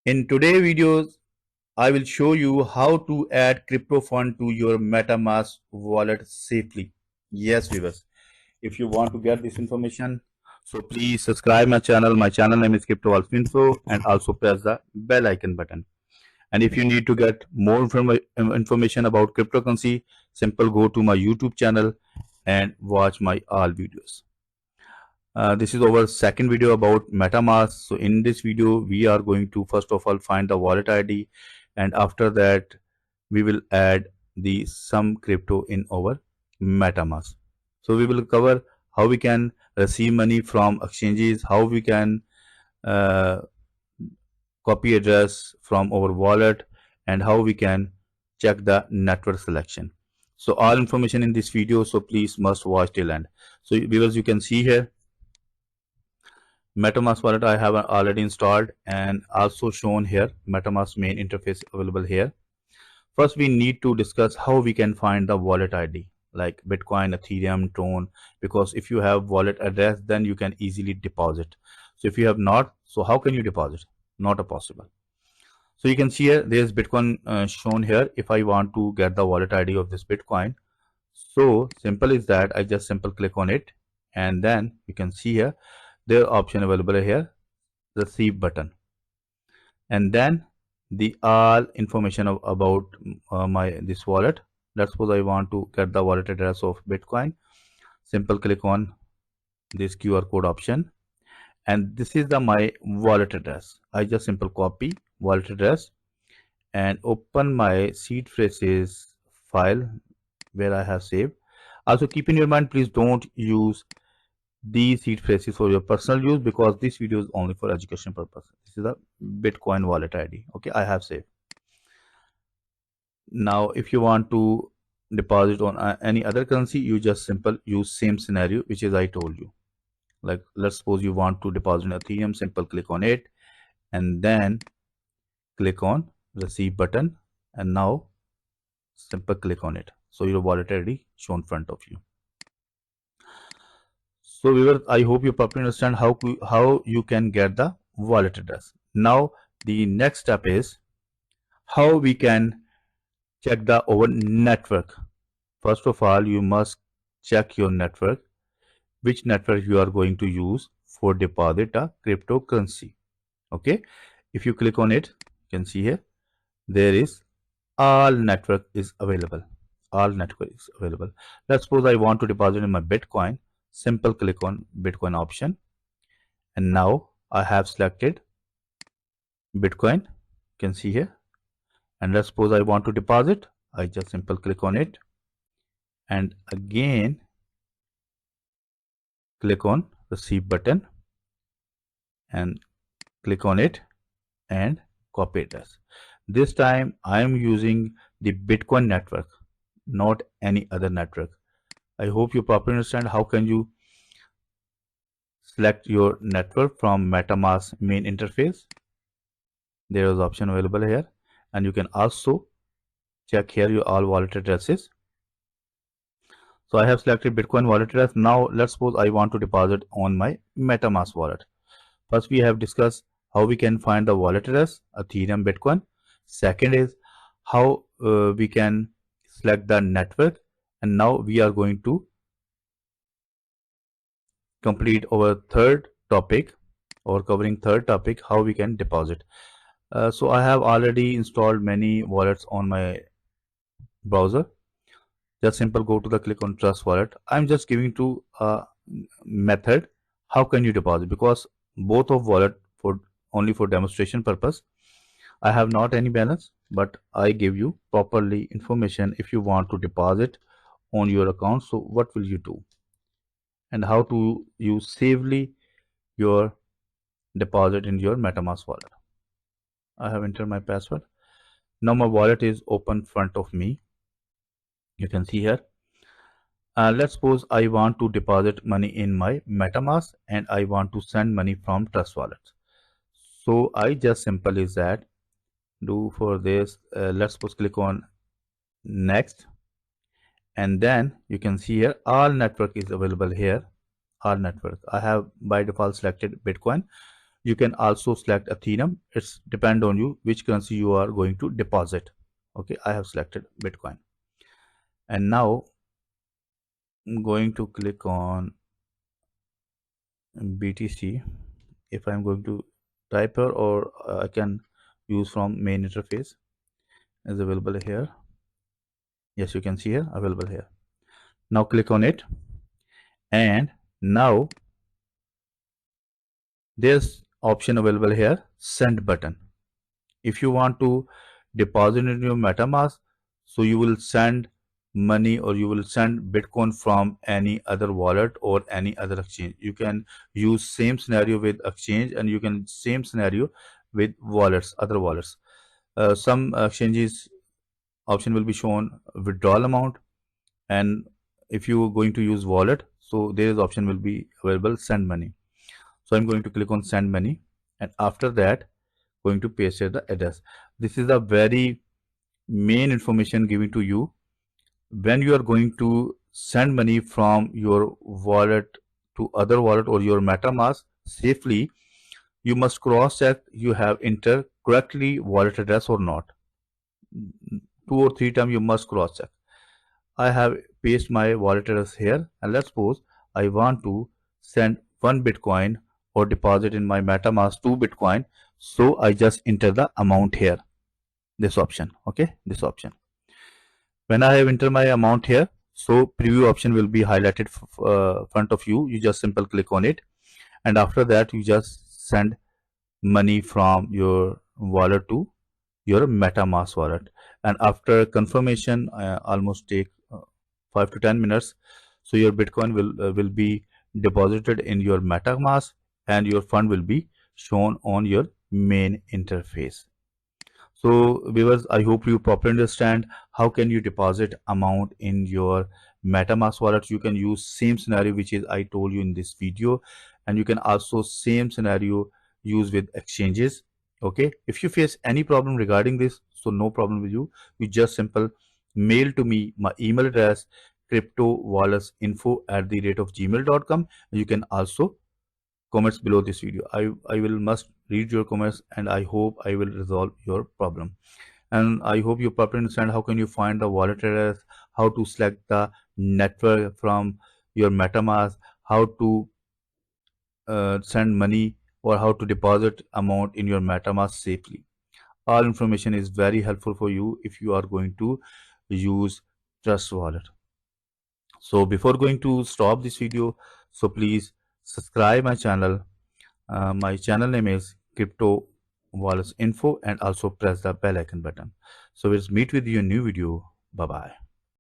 In today's videos, I will show you how to add crypto fund to your MetaMask wallet safely. Yes, viewers, if you want to get this information, so please subscribe my channel. My channel name is Crypto Info, and also press the bell icon button. And if you need to get more information about cryptocurrency, simple go to my YouTube channel and watch my all videos. This is our second video about MetaMask. So in this video, we are going to first of all find the wallet ID, and after that, we will add the some crypto in our MetaMask. So we will cover how we can receive money from exchanges, how we can uh, copy address from our wallet, and how we can check the network selection. So all information in this video, so please must watch till end. So viewers, you can see here MetaMask wallet I have already installed and also shown here. MetaMask main interface available here. First, we need to discuss how we can find the wallet ID like Bitcoin, Ethereum, Tron, because if you have wallet address, then you can easily deposit. So if you have not, so how can you deposit? Not a possible. So you can see here, there's Bitcoin shown here. If I want to get the wallet ID of this Bitcoin, so simple is that I just simple click on it, and then you can see here, their option available here, receive button, and then the all information about my this wallet. Let's suppose I want to get the wallet address of Bitcoin. Simple click on this QR code option, and this is the my wallet address. I just simple copy wallet address and open my seed phrases file where I have saved. Also keep in your mind, please don't use these seed phrases for your personal use, because this video is only for education purpose. This is a Bitcoin wallet ID. Okay, I have saved. Now if you want to deposit on any other currency, you just simple use same scenario which is I told you. Like let's suppose you want to deposit in Ethereum, simple click on it and then click on receive button, and now simple click on it, so your wallet ID shown in front of you. So viewers, I hope you properly understand how you can get the wallet address. Now the next step is how we can check the our network. First of all, you must check your network, which network you are going to use for deposit a cryptocurrency. Okay, if you click on it, you can see here there is all network is available. All network is available. Let's suppose I want to deposit in my Bitcoin. Simple click on Bitcoin option, and now I have selected Bitcoin. You can see here, and let's suppose I want to deposit. I just simple click on it and again click on receive button and click on it and copy address. This time I am using the Bitcoin network, not any other network. I hope you properly understand how can you select your network from MetaMask main interface. There is option available here, and you can also check here your all wallet addresses. So I have selected Bitcoin wallet address. Now let's suppose I want to deposit on my MetaMask wallet. First we have discussed how we can find the wallet address, Ethereum, Bitcoin. Second is how we can select the network, and now we are going to complete our third topic, or covering third topic, how we can deposit. So I have already installed many wallets on my browser. Just simple go to the click on trust wallet. I'm just giving to a method how can you deposit, because both of wallet for only for demonstration purpose. I have not any balance, but I give you properly information if you want to deposit on your account. So what will you do and how to use safely your deposit in your MetaMask wallet. I have entered my password. Now my wallet is open front of me. You can see here. Let's suppose I want to deposit money in my MetaMask and I want to send money from Trust Wallet. So I just simple is that do for this. Let's suppose click on next, and then you can see here all network is available here. All network I have by default selected Bitcoin. You can also select Ethereum. It's depend on you which currency you are going to deposit. Okay, I have selected Bitcoin. And now I'm going to click on BTC. If I'm going to type here, or I can use from main interface, is available here. Yes, you can see here, available here. Now click on it, and now there's option available here, send button. If you want to deposit in your MetaMask, so you will send money or you will send Bitcoin from any other wallet or any other exchange. You can use same scenario with exchange, and you can same scenario with wallets, other wallets. Some exchanges option will be shown withdrawal amount, and if you are going to use wallet, so there is option will be available send money. So I'm going to click on send money, and after that going to paste here the address. This is a very main information given to you. When you are going to send money from your wallet to other wallet or your MetaMask safely, you must cross check you have entered correctly wallet address or not. 2 or 3 times you must cross check. I have pasted my wallet address here, and let's suppose I want to send 1 Bitcoin or deposit in my MetaMask 2 Bitcoin. So I just enter the amount here, this option. Okay, this option. When I have entered my amount here, so preview option will be highlighted front of you. You just simple click on it, and after that you just send money from your wallet to your MetaMask wallet. And after confirmation, almost take 5 to 10 minutes, so your Bitcoin will be deposited in your MetaMask, and your fund will be shown on your main interface. So viewers, I hope you properly understand how can you deposit amount in your MetaMask wallet. You can use same scenario which is I told you in this video, and you can also same scenario use with exchanges. Okay, if you face any problem regarding this, so no problem with you. You just simple mail to me my email address cryptowalletsinfo@gmail.com. You can also comments below this video. I will must read your comments, and I hope I will resolve your problem. And I hope you properly understand how can you find the wallet address, how to select the network from your MetaMask, how to send money, or how to deposit amount in your MetaMask safely. All information is very helpful for you if you are going to use Trust Wallet. So before going to stop this video, so please subscribe my channel. My channel name is Crypto Wallets Info, and also press the bell icon button. So we'll meet with you in a new video. Bye bye.